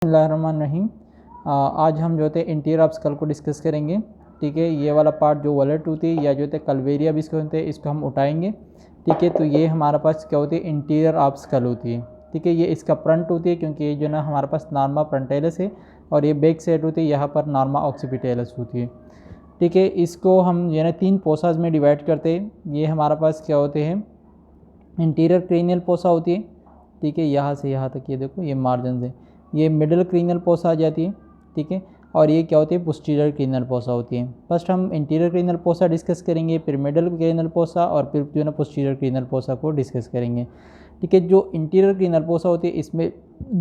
बिस्मिल्लाहिर्रहमानिर्रहीम। आज हम जो थे इंटीरियर ऑफ स्कल को डिस्कस करेंगे। ठीक है, ये वाला पार्ट जो वॉलेट होती है या जो थे कल्वेरिया भी इसको होते हैं, इसको हम उठाएंगे। ठीक है, तो ये हमारे पास क्या होती है, इंटीरियर ऑफ स्कल होती है। ठीक है, ये इसका फ्रंट होती है क्योंकि ये जो ना हमारे पास नॉर्मा फ्रंटाइलस है, और ये बैक साइड होती है, यहाँ पर नॉर्मा ऑक्सीपिटैलिस होती है। ठीक है, इसको हम जो है 3 पोसाज में डिवाइड करते हैं। ये हमारे पास क्या होते हैं, इंटीरियर क्रेनियल पोसा होती है। ठीक है, यहाँ से यहाँ तक ये देखो, ये मार्जिन है, ये मिडिल क्रीनियल पोसा आ जाती है। ठीक है, और ये क्या होती है, पोस्टीरियर क्रीनियल पोसा होती है। फर्स्ट हम इंटीरियर क्रीनियल पोसा डिस्कस करेंगे, फिर मिडिल क्रीनियल पोसा, और फिर जो है ना पोस्टीरियर क्रीनियल पोसा को डिस्कस करेंगे। ठीक है, जो इंटीरियर क्रीनियल पोसा होती है इसमें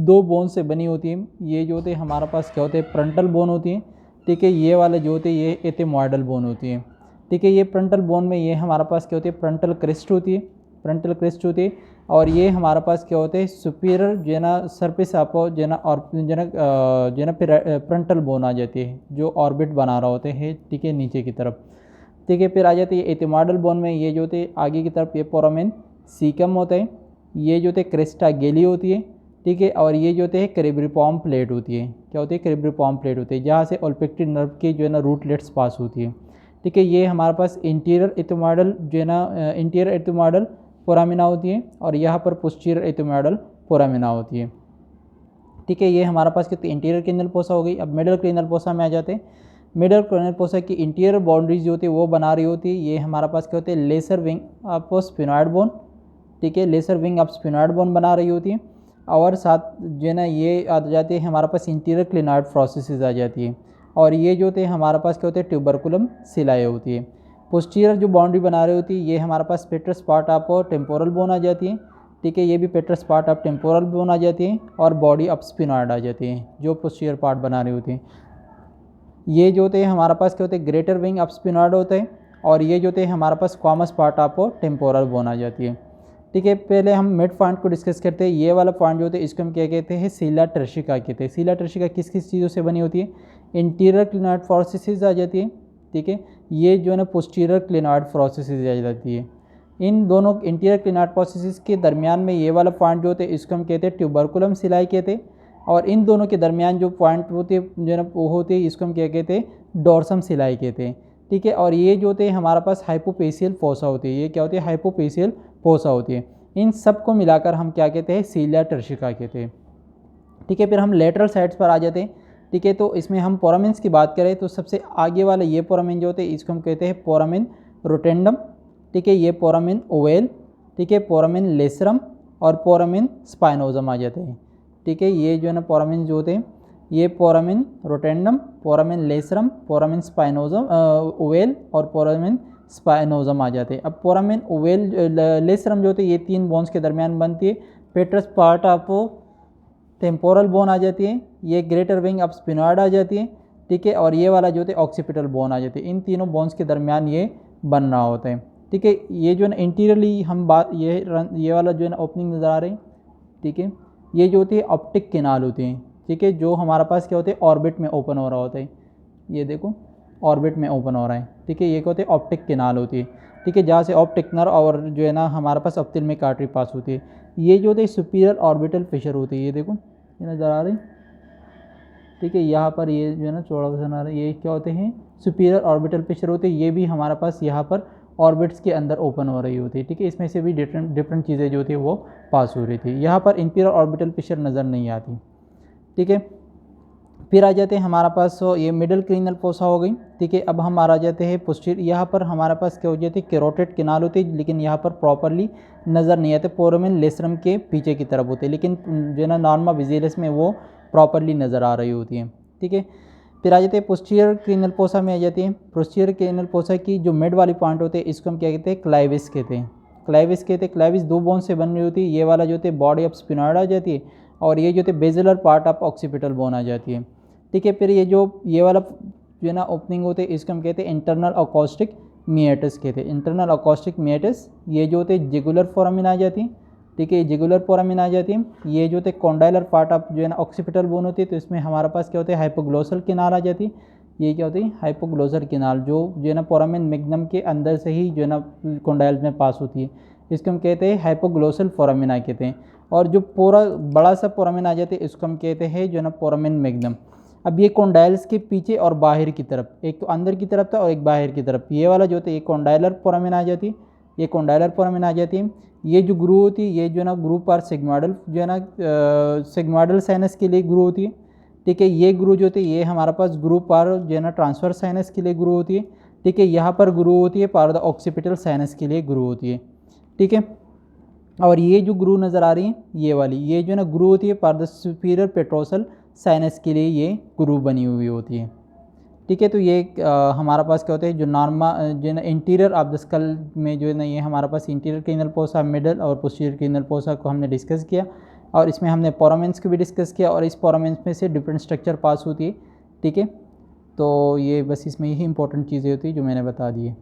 2 बोन से बनी होती है। ये जो होते हैं हमारे पास क्या होते हैं, फ्रंटल बोन होती है। ठीक है, ये वाले जो होते हैं ये एथेमॉइडल बोन होती है। ठीक है, ये फ्रंटल बोन में ये हमारे पास क्या होती है, फ्रंटल क्रेस्ट होती है, फ्रंटल क्रेस्ट होती है। और ये हमारे पास क्या होते हैं, सुपीरियर जो है ना सरफेस आपो जो है ना, और जो है ना फिर फ्रंटल बोन आ जाती है जो ऑर्बिट बना रहा होते हैं। ठीक है, नीचे की तरफ। ठीक है, फिर आ जाती है एथिमॉइडल बोन में, ये जो होते आगे की तरफ ये फोरामेन सीकम होता है, ये जो होते क्रेस्टा गेली होती है। ठीक है, और ये जो होते हैं क्रेब्रिपॉम प्लेट होती है। क्या होती है, क्रेब्रिपॉम प्लेट होती है, जहाँ से ओल्फैक्टरी नर्व की जो है ना रूटलेट्स पास होती है। ठीक है, ये हमारे पास इंटीरियर एथिमॉइडल जो है ना, इंटीरियर एथिमॉइडल फोरामिना होती है, और यहाँ पर पोस्टीरियर एथिमॉइडल फोरामिना होती है। ठीक है, ये हमारे पास कितनी इंटीरियर क्रेनियल पोसा हो गई। अब मिडिल क्रेनियल पोसा में आ जाते हैं। मिडिल क्रेनियल पोसा की इंटीरियर बाउंड्रीज जो होती है वो बना रही होती है। ये हमारे पास क्या होते हैं, lesser wing of sphenoid bone. ठीक है, lesser wing of sphenoid bone बना रही होती है, और साथ जो है ना ये आ जाती है हमारे पास इंटीरियर क्लिनॉइड प्रोसेसेस आ जाती है। और ये जो होते हैं हमारे पास क्या होते हैं, ट्यूबरकुलम सिलाए होती है। पोस्टीरियर जो बाउंड्री बना रही होती है ये हमारे पास petrous part of temporal bone आ जाती है। ठीक है, ये भी petrous part of temporal bone आ जाती है, और बॉडी ऑफ स्पिनॉइड आ जाती है जो पोस्टीरियर पार्ट बना रही होती है। ये जो होते हैं हमारे पास क्या होते हैं, ग्रेटर विंग ऑफ स्पिनॉइड होते हैं, और ये जो होते हैं हमारे पास squamous part of temporal bone आ जाती है। ठीक है, पहले हम मिड पॉइंट को डिस्कस करते हैं। ये वाला पॉइंट जो होते हैं इसको हम क्या कहते हैं, सीला टर्शिका कहते हैं। सीला टर्शिका किस किस चीज़ों से बनी होती है, इंटीरियर क्लिनॉइड प्रोसेसेस आ जाती है। ठीक है, ये जो है ना पोस्टीरियर क्लिनॉइड प्रोसेसेस आ जाती है। इन दोनों इंटीरियर क्लिनॉइड प्रोसेसेस के दरमियान में ये वाला पॉइंट जो होते हैं इसको हम कहते हैं ट्यूबरकुलम सिलाई कहते हैं, और इन दोनों के दरमियान जो पॉइंट होते हैं जो है ना वो होते हैं इसको हम क्या कहते हैं, डोर्सम सिलाई कहते हैं। ठीक है, और ये जो होते हैं हमारे पास हाइपोपेशियल फोसा होती है। ये क्या होती है, हाइपोपेशियल फोसा होती है। इन सब को मिलाकर हम क्या कहते हैं, सीलिया टर्शिका कहते हैं। ठीक है, फिर हम लेटरल साइड्स पर आ जाते हैं। ठीक है, तो इसमें हम पोरामेंस की बात करें तो सबसे आगे वाला ये पोरामेन जो होते हैं इसको हम कहते हैं पोरामेन रोटेंडम। ठीक है, ये पोरामेन ओवेल। ठीक है, पोरामेन लेसरम और पोरामेन स्पाइनोजम आ जाते हैं। ठीक है, ये जो है ना पोरामेन जो होते हैं ये पोरामेन रोटेंडम, पोरामेन लेसरम, पोरामेन स्पाइनोजम ओवेल और पोरामेन स्पाइनोजम आ जाते हैं। अब पोरामेन ओवेल लेसरम जो होते हैं ये 3 बोन्स के दरमियान बनती है। Petrous part of temporal bone आ जाती है, ये ग्रेटर विंग ऑफ स्पिनॉइड आ जाती है। ठीक है, और ये वाला जो होता है ऑक्सीपिटल बोन आ जाती है। इन तीनों बोन्स के दरमियान ये बन रहा होता है। ठीक है, ये जो है ना इंटीरियरली हम बात ये वाला जो है ना ओपनिंग नज़र आ रही है। ठीक है, ये जो होती है ऑप्टिक केनाल होती हैं। ठीक है, जो हमारे पास क्या होते हैं, ऑर्बिट में ओपन हो रहा होता है। ये देखो, ऑर्बिट में ओपन हो रहा है। ठीक है, ये क्या होते हैं, ऑप्टिक केनाल होती है। ठीक है, जहाँ से ऑप्टिक नर्व और जो है ना हमारे पास ऑप्थिल्मिक आर्टरी पास होती है। ये जो होते हैं सुपीरियर ऑर्बिटल फिशर होती है। ये देखो, ये नज़र आ रही। ठीक है, यहाँ पर ये जो है ना चौड़ा वजन आ रहा है, ये क्या होते हैं, सुपीरियर ऑर्बिटल फिशर होते हैं। ये भी हमारे पास यहाँ पर ऑर्बिट्स के अंदर ओपन हो रही होती है। ठीक है, इसमें से भी डिफरेंट चीज़ें जो होती है वो पास हो रही थी। यहाँ पर इंपीरियर ऑर्बिटल फिशर नज़र नहीं आती। ठीक है, फिर आ जाते हैं हमारे पास ये मिडिल क्रीनल फोसा हो गई। ठीक है, अब हम आ जाते हैं पोस्टीरियर। यहाँ पर हमारे पास क्या हो जाती है, कैरोटिड किनाल होती है, लेकिन यहाँ पर प्रॉपरली नज़र नहीं आते। पोरामेन लेसरम के पीछे की तरफ होते हैं, लेकिन जो है ना नॉर्मा विजिलस में वो प्रॉपरली नज़र आ रही होती है। ठीक है, फिर आ जाते हैं पोस्टीरियर क्रीनल फोसा में आ जाती है। पोस्टीरियर क्रीनल फोसा की जो मिड वाली पॉइंट होते हैं इसको हम क्या कहते हैं, क्लाइविस कहते हैं। क्लाइविस कहते हैं। क्लाइविस 2 बोन से बन रही होती है। ये वाला जो होते बॉडी ऑफ स्पिनॉइड आ जाती है, और ये जो होते basilar part of occipital bone आ जाती है। ठीक है, फिर ये वाला जो है ना ओपनिंग होते हैं इसको हम कहते हैं इंटरनल अकॉस्टिक मिएटस कहते हैं। इंटरनल अकॉस्टिक मिएटस ये जो होते हैं जिगुलर फोरामिन आ जाती है। ठीक है, जिगुलर फोरामिन आ जाती है। ये जो होते कॉन्डाइलर पार्ट ऑफ जो है ना ऑक्सीपिटल बोन होती है, तो इसमें हमारे पास क्या होते हैं, हाइपोग्लोसल किनार आ जाती है। ये क्या होती है, हाइपोग्लोसल किनार जो है ना फोरामिन मैग्नम के अंदर से ही जो है ना कॉन्डाइल में पास होती है। इसको हम कहते हैं हाइपोग्लोसल फोरामिना कहते हैं। और जो पूरा बड़ा सा फोरामेन आ जाते हैं इसको हम कहते हैं जो ना फोरामेन मैग्नम। अब ये कॉन्डाइल्स के पीछे और बाहर की तरफ, एक तो अंदर की तरफ था और एक बाहर की तरफ, ये वाला जो होता है ये कॉन्डाइलर फोरामेन आ जाती है, ये कॉन्डाइलर फोरामेन आ जाती है। ये जो ग्रू होती है ये जो ना ग्रू पार सिग्मोइडल जो है ना सिग्मोइडल साइनस के लिए ग्रू होती है, ठीक है। ये ग्रू जो होती है ये हमारे पास ग्रू पार जो है ना ट्रांसवर्स साइनस के लिए ग्रू होती है, ठीक है। यहाँ पर ग्रू होती है पार द ऑक्सीपिटल साइनस के लिए ग्रू होती है, ठीक है। और ये जो ग्रू नज़र आ रही है ये वाली, ये जो ना ग्रू होती है पार द सुपीरियर पेट्रोसल साइनस के लिए ये ग्रू बनी हुई होती है, ठीक है। तो ये हमारा पास क्या होता है जो नॉर्मा जो है ना इंटीरियर ऑफ द स्कल में जो है ना ये हमारा पास इंटीरियर क्रीनल फोसा, मिडल और पोस्टीरियर क्रीनल फोसा को हमने डिस्कस किया, और इसमें हमने फोरामेन्स को भी डिस्कस किया, और इस फोरामेन्स में से डिफरेंट स्ट्रक्चर पास होती है, ठीक है। तो ये बस इसमें यही इंपॉर्टेंट चीज़ें होती है जो मैंने बता दी है।